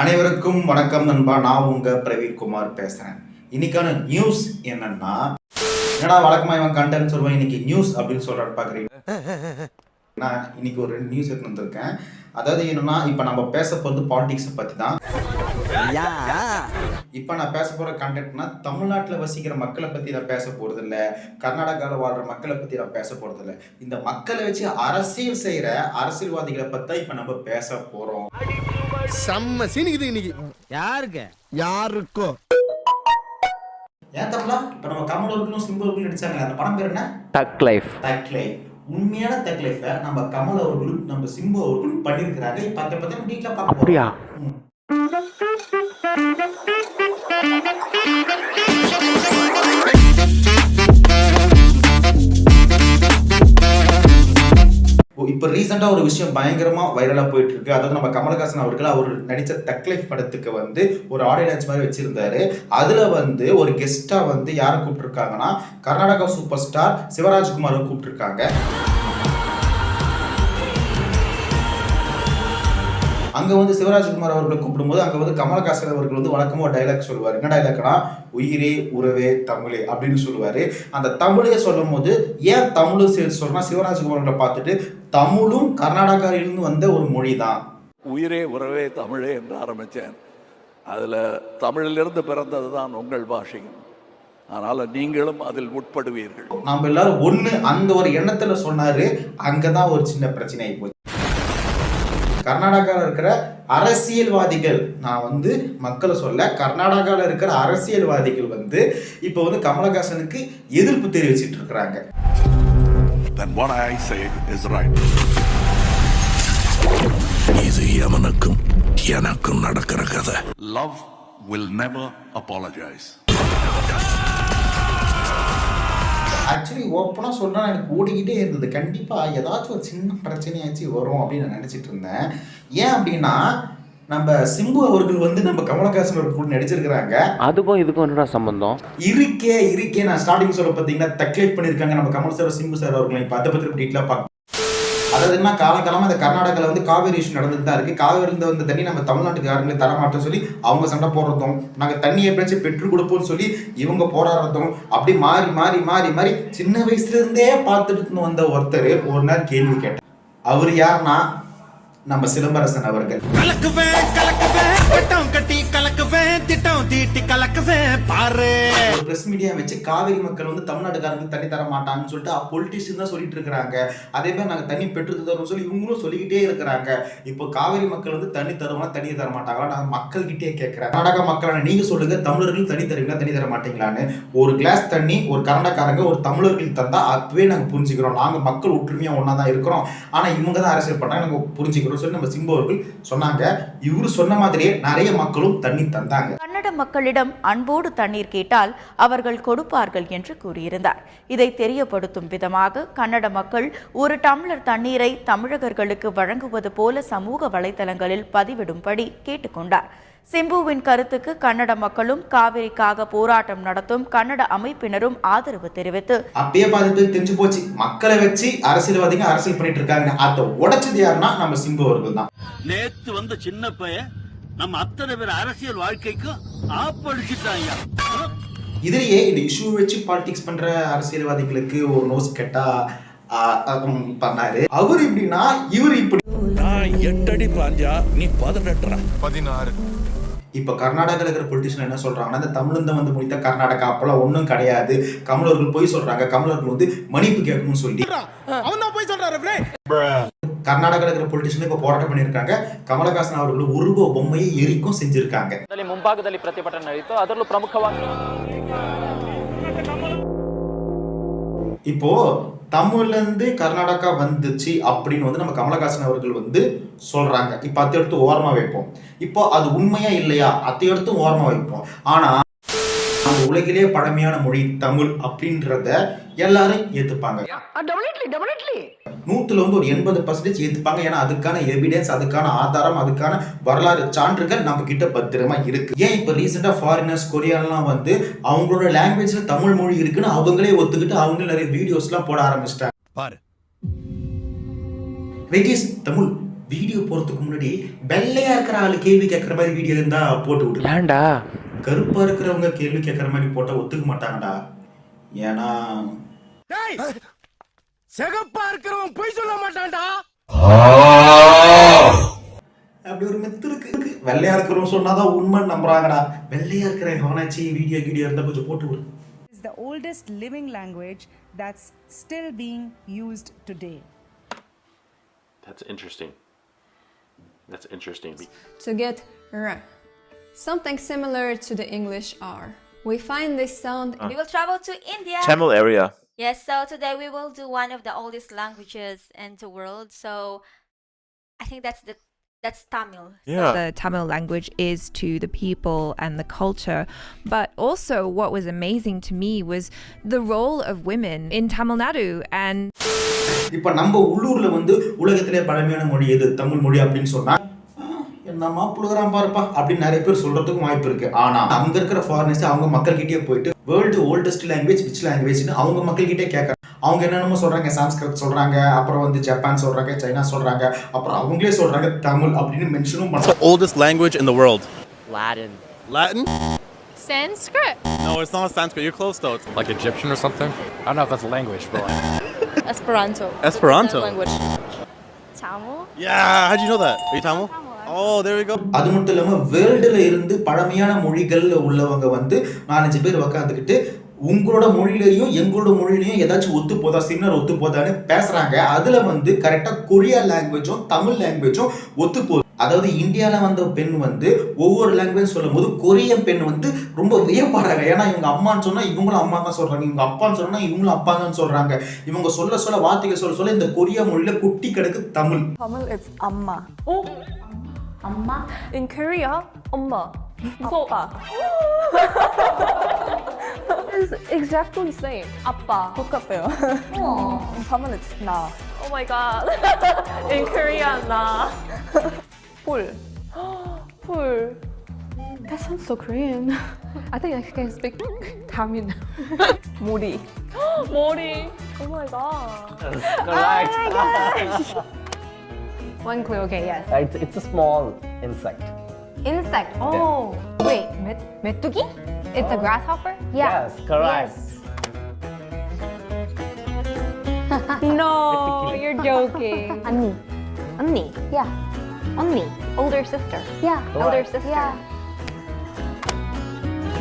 அனைவருக்கும் வணக்கம் நண்பா. நான் உங்க பிரவீன் குமார் பேசுறேன். இன்னைக்கான நியூஸ் என்னன்னா, என்னடா வழக்கமா இவன் கண்டென்ட் சொல்லுவேன், இன்னைக்கு நியூஸ் அப்படின்னு சொல்றான்னு பாக்குறீங்க. நான் இன்னைக்கு ஒரு 2 நியூஸ் எடுத்து வந்திருக்கேன். அதாவது என்னன்னா, இப்ப நம்ம பேச போறது பாலிடிக்ஸை பத்தி தான். இப்ப நான் பேச போற கண்டென்ட்னா, தமிழ்நாட்டுல வசிக்கிற மக்களை பத்தி நான் பேச போறது இல்ல, கர்நாடகாவில் வாழ்ற மக்களை பத்தி நான் பேச போறது இல்ல. இந்த மக்களை வச்சு அரசியல் செய்யற அரசியல்வாதிகளை பத்தி இப்ப நம்ம பேச போறோம். செம்ம சீனிக்குது இன்னைக்கு. யாருக்கோ ஏன் தமிழா இப்ப நம்ம கமலவர்களும் சிம்புவர்களும் நடிச்சாங்க, அந்த படம் பேர் என்ன? தக் லைஃப். உண்மையான தக் லைஃப் நம்ம கமல் அவர்களும் நம்ம சிம்பு அவர்களும் பண்ணியிருக்கிறாங்க. இப்ப அதை பத்தி நம்ம டீட்டெயிலா பார்க்க அப்படியா? இப்போ ரீசெண்டா ஒரு விஷயம் பயங்கரமா வைரலா போயிட்டு இருக்கு. அதாவது நம்ம கமலஹாசன் அவர்கள் அவர் நடிச்ச தக் லைஃப் படத்துக்கு ஒரு ஆடியோ லான்ச் மாதிரி வச்சிருந்தாரு. அதுல ஒரு கெஸ்டா யாரை கூப்பிட்டுருக்காங்கன்னா, கர்நாடகா சூப்பர் ஸ்டார் சிவராஜ்குமாரை கூப்பிட்டுருக்காங்க. அங்க சிவராஜ்குமார் அவர்களை கூப்பிடும்போது அங்க கமலஹாசன் அவர்கள் வழக்கமா ஒரு டைலாக் சொல்லுவார். என்ன டைலாக்னா, உயிரே உறவே தமிழே அப்படின்னு சொல்லுவாரு. அந்த தமிழைய சொல்லும் போது ஏன் தமிழ் சொல்றா, சிவராஜ்குமார்களை பார்த்துட்டு தமிழும் கர்நாடகாவிலிருந்து வந்த ஒரு மொழி தான். உயிரே உறவே தமிழே என்று ஆரம்பித்தேன். அதில் தமிழிலிருந்து பிறந்தது தான் உங்கள் பாஷையும். அதனால நீங்களும் அதில் உட்படுவீர்கள். நம்ம எல்லாரும் ஒண்ணு அந்த ஒரு எண்ணத்துல சொன்னாரு. அங்கதான் ஒரு சின்ன பிரச்சனை ஆகி போச்சு. கர்நாடகாவில் இருக்கிற அரசியல்வாதிகள், நான் மக்களை சொல்ல, கர்நாடகாவில் இருக்கிற அரசியல்வாதிகள் இப்போ கமலஹாசனுக்கு எதிர்ப்பு தெரிவிச்சிட்டு இருக்கிறாங்க. Then what I say is right. இது எவனுக்கும் எனக்கும் நடக்கிற கதை. Love will never apologize. Actually ஓப்பனா சொல்றா எனக்கு ஓடிக்கிட்டே இருந்தது. கண்டிப்பா ஏதாச்சும் ஒரு சின்ன பிரச்சனையாச்சு வரும் அப்படின்னு நான் நினைச்சிட்டு இருந்தேன். ஏன் அப்படின்னா, நம்ம சிம்பு அவர்கள் நம்ம கமலஹாசன் அவர்கள் கூட நடிச்சிருக்கிறாங்க. அதுக்கும் இதுக்கும் என்ன சம்பந்தம்? இருக்கே நான் ஸ்டார்டிங் சொல்ல பார்த்தீங்கன்னா தக் லைஃப் பண்ணியிருக்காங்க நம்ம கமல் சார் சிம்பு சார் அவர்கள். இப்போ அதை பற்றி டீட்டெயிலாக பார்க்க, அதாவது என்ன, காலகாலமாக இந்த கர்நாடகாவில் காவேரி இஷ்யூ நடந்துட்டு தான் இருக்குது. காவேரியில் வந்த தண்ணி நம்ம தமிழ்நாட்டுக்கு யாருமே தரமாட்டோம் சொல்லி அவங்க சண்டை போடுறதும், நாங்கள் தண்ணி எப்படியாச்சும் பெற்று கொடுப்போம்னு சொல்லி இவங்க போராடுறதும், அப்படி மாறி மாறி மாறி மாறி சின்ன வயசுலேருந்தே பார்த்துட்டு வந்த ஒருத்தர் ஒரு நாள் கேள்வி கேட்டார். அவர் யாருன்னா, நம்ம சிலம்பரசன் அவர்கள். பிரஸ் மீடியா வச்சு காவிரி மக்கள் தமிழ்நாட்டுக்காரங்களுக்கு தண்ணி தர மாட்டாங்கன்னு சொல்லிட்டு பொலிட்டிஷியன் தான் சொல்லிட்டு இருக்காங்க. அதே மாதிரி நாங்க தண்ணி பெற்று தரோம்னு சொல்லி இவங்களும் சொல்லிக்கிட்டே இருக்கிறாங்க. இப்போ காவிரி மக்கள் தண்ணி தருவாங்க, தண்ணி தர மாட்டாங்களா? நாங்க மக்கள் கிட்டே கேட்கிறேன், கர்நாடகா மக்களான நீங்க சொல்லுங்க, தமிழர்கள் தண்ணி தருவீங்களா, தண்ணி தர மாட்டீங்களான்னு. ஒரு கிளாஸ் தண்ணி ஒரு கர்நாடகாரங்க ஒரு தமிழர்கள் தந்தா அதுவே நாங்க புரிஞ்சுக்கிறோம். நாங்க மக்கள் ஒற்றுமையா ஒன்னா தான் இருக்கிறோம். ஆனா இவங்க தான் அரசியல் பண்றாங்க, நாங்க புரிஞ்சுக்கிறோம் சொல்லி நம்ம சிம்பு அவர்கள் சொன்னாங்க. இவரு சொன்ன மாதிரியே நிறைய மக்களும் தண்ணி தந்தாங்க. கன்னட மக்களிடம் அன்போடு தண்ணீர் கேட்டால் அவர்கள் கொடுப்பார்கள் என்று கூறியிருந்தார். இதை தெரியப்படுத்தும் விதமாக கன்னட மக்கள் ஒரு டம்ளர் தண்ணீரை தமிழகர்களுக்கு வழங்குவது போல சமூக வலைதளங்களில் பதிவிடும்படி கேட்டுக்கொண்டார். சிம்புவின் கருத்துக்கு கன்னட மக்களும் காவிரிக்காக போராட்டம் நடத்தும் கன்னட அமைப்பினரும் ஆதரவு தெரிவித்து, அப்பயே பாதி தெரிஞ்சு போச்சு, மக்களை வச்சு அரசியல்வாதிகள் அரசியல் பண்ணிட்டு இருக்காங்க. அதை உடைச்சது யாருன்னா நம்ம சிம்பு அவர்கள் தான். நேத்து வந்த சின்ன பையன் நம்ம அத்தனை பேர் அரசியல் வாழ்க்கைக்கும் ஆப்படிச்சுட்டாங்க. இதுலயே இந்த இஷ்யூ வச்சு பாலிடிக்ஸ் பண்ற அரசியல்வாதிகளுக்கு ஒரு நோஸ் கெட்டா பண்ணாரு. அவர் இப்படின்னா இவர் இப்படி. 8 அடி பாஞ்சா நீ 16. இப்ப கர்நாடகாவில் இருக்கிற பொலிட்டிஷியன் என்ன சொல்றாங்கன்னா, இந்த தமிழ்ந்து முடித்த கர்நாடகா அப்பெல்லாம் ஒன்றும் கிடையாது, கமலர்கள் போய் சொல்றாங்க, கமலர்கள் மன்னிப்பு கேட்கணும்னு சொல்லி கர்நாடகாவில் இருக்கிற பொலிட்டிஷியன் இப்ப போராட்டம் பண்ணியிருக்காங்க. கமலஹாசன் அவர்கள் உருவ பொம்மையை எரிக்கும் செஞ்சிருக்காங்க. ಮುಂಭಾಗದಲ್ಲಿ ಪ್ರತಿಭಟನೆ ನಡೆಯಿತು. ಅದರಲ್ಲೂ ಪ್ರಮುಖವಾಗಿ இப்போ தமிழ்ல இருந்து கர்நாடகா வந்துச்சு அப்படின்னு நம்ம கமலஹாசன் அவர்கள் சொல்றாங்க. இப்ப அதை எடுத்து ஓரமா வைப்போம். இப்போ அது உண்மையா இல்லையா, அதை எடுத்து ஓரமா வைப்போம். ஆனா உலகிலே பழமையான மொழி தமிழ் அப்படின்றத எல்லாரும் ஏத்துப்பாங்க. 100ல ஒரு 80% ஏத்துப்பாங்க. ஏன்னா அதுக்கான எவிடன்ஸ், அதுக்கான ஆதாரம், அதுக்கான வரலாறு சான்றுகள் நம்ம கிட்ட பத்திரமா இருக்கு. ஏன் இப்ப ரீசெண்டா ஃபாரினர்ஸ் கொரியாலாம் அவங்களோட லாங்குவேஜ்ல தமிழ் மொழி இருக்குன்னு அவங்களே ஒத்துக்கிட்டு அவங்களே நிறைய வீடியோஸ் எல்லாம் போட ஆரம்பிச்சிட்டாங்க. பாரு, வெயிட் இஸ் தமிழ் வீடியோ போறதுக்கு முன்னாடி வெள்ளையா இருக்கிற ஆளு கேள்வி கேட்கற மாதிரி வீடியோ இருந்தா போட்டு விடு. ஏன்டா கருப்பா இருக்கிறவங்க கேள்வி கேட்கற மாதிரி போட்டா ஒத்துக்க மாட்டாங்கடா. ஏன்னா சிகப்பா இருக்கிறவன் பொய் சொல்ல மாட்டான்டா. அப்படி ஒரு மெத்து இருக்கு. வெள்ளையா இருக்கிறவங்க சொன்னாதான் உண்மை நம்புறாங்கடா. வெள்ளையா இருக்கிற எவனாச்சு வீடியோ இருந்தா கொஞ்சம் போட்டு விடு. It's the oldest living language that's still being used today. That's interesting. That's interesting. To get r, something similar to the English R. We find this sound. We will travel to India. Tamil area. Yes, so today we will do one of the oldest languages in the world. So I think that's Tamil. Yeah. The Tamil language is to the people and the culture, but also what was amazing to me was the role of women in Tamil Nadu. And இப்ப நம்ம உள்ளூர்ல உலகத்திலே பழமையான மொழி எது தமிழ் மொழி அப்படின்னு சொன்னா என்னமா புழுகிறான் பாருப்பா அப்படின்னு நிறைய பேர் சொல்றதுக்கும் வாய்ப்பு இருக்கு. ஆனா அங்க இருக்கிற ஃபாரினர்ஸ் அவங்க மக்கள் கிட்டே போயிட்டு வேர்ல்டு ஓல்டஸ்ட் லாங்குவேஜ் விச் லாங்குவேஜ்னு அவங்க மக்கள் கிட்டே கேட்கறாங்க. அவங்க என்னென்னமோ சொல்றாங்க, சான்ஸ்கிரிட் சொல்றாங்க, அப்புறம் ஜப்பான் சொல்றாங்க, சைனா சொல்றாங்க, அப்புறம் அவங்களே சொல்றாங்க தமிழ் அப்படின்னு மென்ஷனும் பண்றாங்க. Oldest language in the world. Latin. Latin? Sanskrit. No, it's not Sanskrit. You're close though. It's Like Egyptian or something? I don't know if that's a language, but like... Esperanto. Esperanto. Language. Tamil? Yeah, how'd you know that? Are you Tamil? Oh, there we go. அது மட்டும் இல்லாம வேர்ல்டுல இருந்து பழமையான மொழிகள் உள்ளவங்க 4-5 பேர் உட்காந்துக்கிட்டு உங்களோட மொழியிலையும் எங்களோட மொழியிலையும் ஏதாச்சும் ஒத்து போதா, சிக்னல் ஒத்து போதான்னு பேசுறாங்க. அதுல கரெக்டா கொரியா லாங்குவேஜும் தமிழ் லாங்குவேஜும் ஒத்து போகுது. அதாவது இந்தியால வந்த பெண் ஒவ்வொரு லாங்குவேஜ் சொல்லும் போது கொரியன் பெண் ரொம்ப வியப்பாடுறாங்க. ஏன்னா இவங்க அம்மான்னு சொன்னா இவங்களும் அம்மா தான் சொல்றாங்க, இவங்க அப்பான்னு சொன்னா இவங்களும் அப்பா தான் சொல்றாங்க. இவங்க சொல்ல வார்த்தைகள் சொல்ல இந்த கொரியா மொழியில குட்டி கிடக்கு Tamil. Tamil it's amma. Oh, Amma. In Korea, Amma. Appa. It's exactly the same. Appa. 똑같아요. In Tamil it's na. Oh my god. In Korea, na. Pul. Pul. That sounds so Korean. I think I can speak Tamil. Mori. Mori. Oh my god. Correct. Oh my gosh. One clue, okay, yes. It's a small insect. Insect. Oh. Wait, metugi? It's a grasshopper? Yes, correct. No, you're joking. Anni. Anni? Yeah. Anni. Older sister. Yeah. Older sister. Yeah.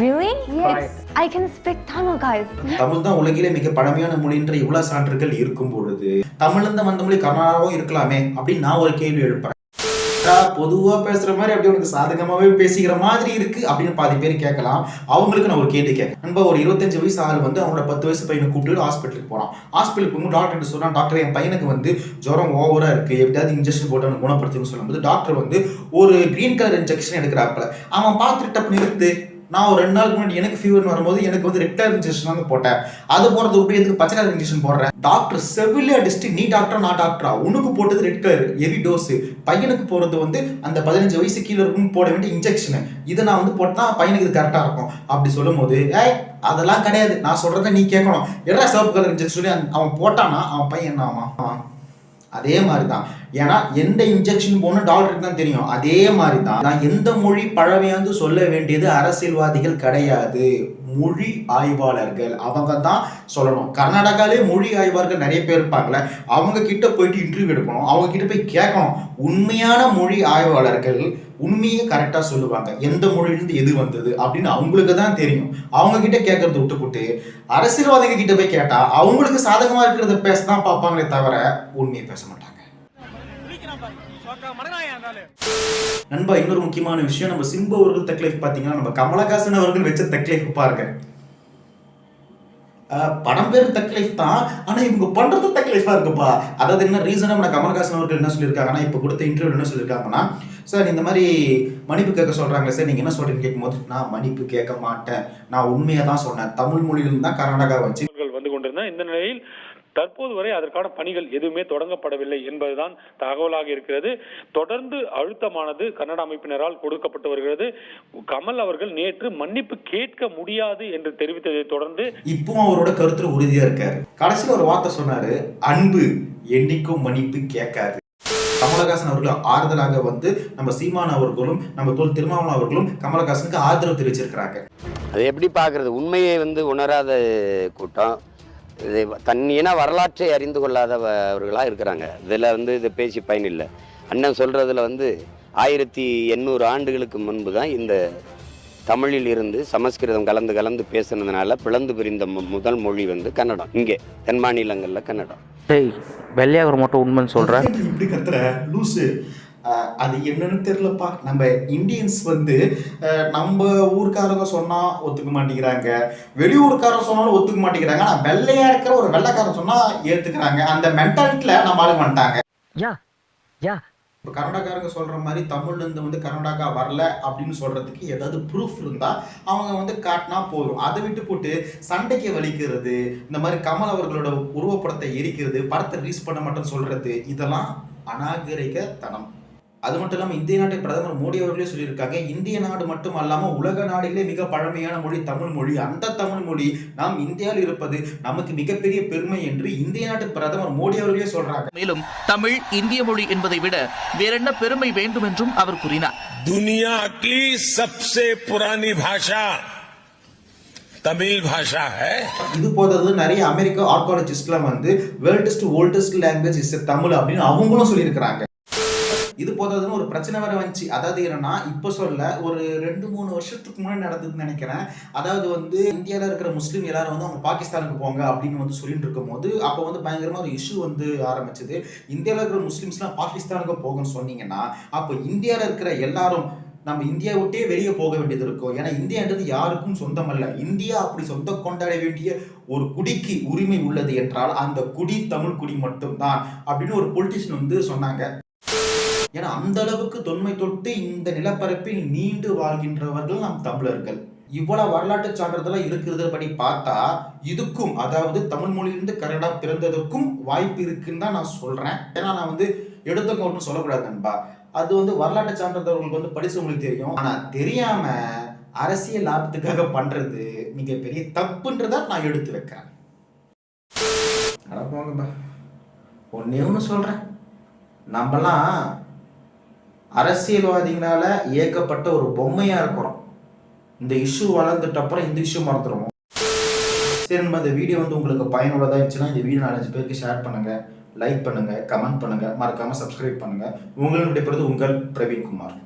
Really? Correct. I can speak Tamil, guys. Tamil தான் உலகிலே மிக பழமையான மொழின்ற இவ்வளவு சான்றுகள் இருக்கும் பொழுது தமிழ்ல இருந்து வந்த மொழி கர்நாடகாவும் இருக்கலாமே அப்படின்னு நான் ஒரு கேள்வி எழுப்புறேன். பொதுவா பேசுற மாதிரி அப்படியே உனக்கு சாதகமாவே பேசிக்கிற மாதிரி இருக்கு அப்படின்னு பாதி பேர் கேட்கலாம். அவங்களுக்கு நான் ஒரு கேள்வி கேட்கறேன். நண்பா, ஒரு 25 வயசு ஆள் அவனோட 10 வயசு பையனை கூப்பிட்டு ஹாஸ்பிட்டலுக்கு போறான். ஹாஸ்பிட்டலுக்கு போகும்போது டாக்டர் சொன்னா, டாக்டர் என் பையனுக்கு ஜுரம் ஓவரா இருக்கு, எப்படியாவது இன்ஜெக்ஷன் போட்டு அவனை குணப்படுத்துன்னு சொல்லும்போது டாக்டர் ஒரு கிரீன் கலர் இன்ஜெக்ஷன் எடுக்கிறாப்புல. அவன் பார்த்துட்டு டப்பு நிறுத்து, நான் ஒரு 2 நாளுக்கு முன்னாடி எனக்கு ஃபீவர்னு வரும்போது எனக்கு ரெட் கலர் இன்ஜெக்ஷன் போட்டேன், அது போறது விட்டு எதுக்கு பச்சை கலர் இன்ஜெக்ஷன் போடுறேன்? டாக்டர் செவிலியா டிஸ்ட், நீ டாக்டரா நான் டாக்டரா? உனக்கு போட்டது ரெட் கலர் ஹெவி டோஸ், பையனுக்கு போறது அந்த 15 வயசு கீழே இருக்கும் போட வேண்டிய இன்ஜெக்ஷன், இதை நான் போட்டா பையனுக்கு இது கரெக்டா இருக்கும் அப்படி சொல்லும் போது, அதெல்லாம் கிடையாது, நான் சொல்றத நீ கேட்கணும், எல்லா சிவப்பு கலர் இன்ஜெக்ஷன் சொல்லி அவன் போட்டானா அவன் பையன் என்ன ஆமா? அதே மாதிரி தான். ஏன்னா எந்த இன்ஜெக்ஷன் போகணும் டாக்டருக்கு தான் தெரியும். அதே மாதிரி தான் நான் எந்த மொழி பழமையாந்து சொல்ல வேண்டியது அரசியல்வாதிகள் கிடையாது, மொழி ஆய்வாளர்கள் அவங்க தான் சொல்லணும். கர்நாடகாலே மொழி ஆய்வாளர்கள் நிறைய பேர் இருப்பாங்களே, அவங்க கிட்ட போயிட்டு இன்டர்வியூ எடுக்கணும், அவங்க கிட்ட போய் கேட்கணும். உண்மையான மொழி ஆய்வாளர்கள் உண்மையை கரெக்டாக சொல்லுவாங்க, எந்த மொழியிலிருந்து எது வந்தது அப்படின்னு அவங்களுக்கு தான் தெரியும். அவங்க கிட்ட கேட்கறத விட்டுப்புட்டு அரசியல்வாதிகள் கிட்ட போய் கேட்டா அவங்களுக்கு சாதகமா இருக்கிறத பேச தான் பார்ப்பாங்களே தவிர உண்மையை பேச மாட்டாங்க. நண்பா, இன்னொரு முக்கியமான விஷயம், நம்ம சிம்பு அவர்கள் தக் லைஃப் பாத்தீங்கன்னா நம்ம கமலஹாசன் அவர்கள் வச்ச தக் லைஃப் பாருங்க. படம் பேர் தக் லைஃப் தான், ஆனா இவங்க பண்றது தக் லைஃபா இருக்குப்பா. அதாவது என்ன ரீசனா கமலஹாசன் அவர்கள் என்ன சொல்லியிருக்காங்கன்னா, இப்போ கொடுத்த இன்டர்வியூ என்ன சொல்லியிருக்காங்கன்னா, சார் இந்த மாதிரி மன்னிப்பு கேட்க சொல்றாங்களே சார், நீங்க என்ன சொல்றீங்கன்னு கேட்கும்போது, நான் மன்னிப்பு கேட்க மாட்டேன், நான் உண்மையை தான் சொன்னேன், தமிழ் மொழியிலிருந்து தான் கர்நாடகா வச்சு வந்து கொண்டிருந்த இந்த நிலையில் தற்போது வரை அதற்கான பணிகள் எதுவுமே தொடங்கப்படவில்லை என்பதுதான் தகவலாக இருக்கிறது. தொடர்ந்து அழுத்தமானது கன்னட அமைப்பினரால் கொடுக்கப்பட்டு வருகிறது. கமல் அவர்கள் நேற்று மன்னிப்பு கேட்க முடியாது என்று தெரிவித்ததை தொடர்ந்து இப்பவும் அவரோட கருத்துல உறுதியா இருக்காரு. கடைசியில் ஒரு வார்த்தை சொன்னாரு, அன்பு என்னைக்கும் மன்னிப்பு கேட்காது. கமலஹாசன் அவர்கள் ஆறுதலாக வந்து நம்ம சீமான் அவர்களும் நம்ம தொல் திருமாவளவன் அவர்களும் கமலஹாசனுக்கு ஆதரவு தெரிவிச்சிருக்கிறாங்க. அதை எப்படி பார்க்கறது? உண்மையை வந்து உணராத கூட்டம், இது தன்னின வரலாற்றை அறிந்து கொள்ளாதவர்களாக இருக்கிறாங்க. இதில் வந்து இது பேசி பயனில்லை. அண்ணன் சொல்கிறதுல வந்து 1800 ஆண்டுகளுக்கு முன்பு தான் இந்த தமிழில் இருந்து சமஸ்கிருதம் கலந்து பேசுனதுனால பிளந்து பிரிந்த முதல் மொழி வந்து கன்னடம். இங்கே தென் மாநிலங்களில் கன்னடம். வெள்ளையாகர் மட்டும் உண்மைன்னு சொல்கிறேன். இப்படி கத்துற லூசு, அது என்னன்னு தெரியலப்பா. நம்ம இந்தியன்ஸ் வந்து நம்ம ஊருக்காரங்க சொன்னா ஒத்துக்க மாட்டேங்கிறாங்க, வெளியூருக்காரங்க சொன்னாலும் ஒத்துக்க மாட்டேங்கிறாங்க. ஆனால் வெள்ளையா இருக்கிற ஒரு வெள்ளைக்காரன் சொன்னா ஏத்துக்கிறாங்க. அந்த மென்டாலிட்டியில நம்ம ஆளுங்க வந்துட்டாங்க. இப்போ கர்நாடகாரங்க சொல்ற மாதிரி தமிழ்லேருந்து வந்து கர்நாடகா வரல அப்படின்னு சொல்றதுக்கு ஏதாவது ப்ரூஃப் இருந்தா அவங்க வந்து காட்டினா போதும். அதை விட்டு போட்டு சண்டைக்கு வலிக்கிறது, இந்த மாதிரி கமல் அவர்களோட உருவப்படத்தை எரிக்கிறது, படத்தை ரிலீஸ் பண்ண மாட்டேன்னு சொல்றது, இதெல்லாம் அநாகரிகத்தனம். அது மட்டும் இல்லாமல் இந்திய நாட்டின் பிரதமர் மோடி அவர்களே சொல்லியிருக்காங்க, இந்திய நாடு மட்டும் அல்லாமல் உலக நாடுகளே மிக பழமையான மொழி தமிழ் மொழி. அந்த தமிழ் மொழி நாம் இந்தியாவில் இருப்பது நமக்கு மிகப்பெரிய பெருமை என்று இந்திய நாட்டு பிரதமர் மோடி அவர்களே சொல்றாங்க. மேலும் தமிழ் இந்திய மொழி என்பதை விட வேறென்ன பெருமை வேண்டும் என்றும் அவர் கூறினார். दुनिया की सबसे पुरानी भाषा तमिल भाषा है. இது போதாது நிறைய அமெரிக்க ஆர்காலஜிஸ்ட்லாம் வந்து வேர்ல்டஸ்ட் ஓல்டஸ்ட் லாங்குவேஜ் இஸ் தமிழ் அப்படின்னு அவங்களும் சொல்லியிருக்கிறாங்க. இது போதாதுன்னு ஒரு பிரச்சனை வர வந்துச்சு. அதாவது என்னன்னா, இப்போ சொல்ல ஒரு 2-3 வருஷத்துக்கு முன்னாடி நடந்ததுன்னு நினைக்கிறேன். அதாவது வந்து இந்தியாவில் இருக்கிற முஸ்லீம் எல்லாரும் வந்து அவங்க பாகிஸ்தானுக்கு போங்க அப்படின்னு வந்து சொல்லிட்டு இருக்கும் போது அப்போ வந்து பயங்கரமாக ஒரு இஷ்யூ வந்து ஆரம்பிச்சது. இந்தியாவில் இருக்கிற முஸ்லீம்ஸ்லாம் பாகிஸ்தானுக்கு போகணும்னு சொன்னீங்கன்னா அப்போ இந்தியாவில் இருக்கிற எல்லாரும் நம்ம இந்தியா விட்டே வெளியே போக வேண்டியது இருக்கும். ஏன்னா இந்தியான்றது யாருக்கும் சொந்தமல்ல. இந்தியா அப்படி சொந்தம் கொண்டாட வேண்டிய ஒரு குடிக்கு உரிமை உள்ளது என்றால் அந்த குடி தமிழ் குடி மட்டும்தான் அப்படின்னு ஒரு பொலிட்டிஷியன் வந்து சொன்னாங்க. ஏன்னா அந்த அளவுக்கு தொன்மை தொட்டு இந்த நிலப்பரப்பில் நீண்டு வாழ்கின்றவர்கள் நம் தமிழர்கள். இவ்வளவு வரலாற்று சான்றிதழ் இருக்கிறது படி பார்த்தா இதுக்கும், அதாவது தமிழ் மொழியிலிருந்து கன்னடா பிறந்ததற்கும் வாய்ப்பு இருக்குன்னு தான் நான் சொல்றேன். ஏன்னா நான் வந்து எடுத்தவங்க ஒன்றும் சொல்லக்கூடாது நண்பா. அது வந்து வரலாற்று சான்றிதழ்களுக்கு வந்து படிச்சவங்களுக்கு தெரியும். ஆனா தெரியாம அரசியல் லாபத்துக்காக பண்றது மிகப்பெரிய தப்புன்றத நான் எடுத்து வைக்கிறேன். போங்கப்பா, ஒன்னே ஒன்று சொல்றேன், நம்மலாம் அரசியல்வாதிகளால இயக்கப்பட்ட ஒரு பொம்மையா இருக்கிறோம். இந்த இஷ்யூ வளர்ந்துட்ட அப்புறம் இந்த இஷ்யூ மறந்துடுவோம். சரி, நம்ம இந்த வீடியோ வந்து உங்களுக்கு பயனுள்ளதா இருந்துச்சுன்னா இந்த வீடியோ 4-5 பேருக்கு ஷேர் பண்ணுங்க, லைக் பண்ணுங்க, கமெண்ட் பண்ணுங்க, மறக்காம சப்ஸ்கிரைப் பண்ணுங்க. உங்களுடைய உங்கள் பிரவீன்குமார்.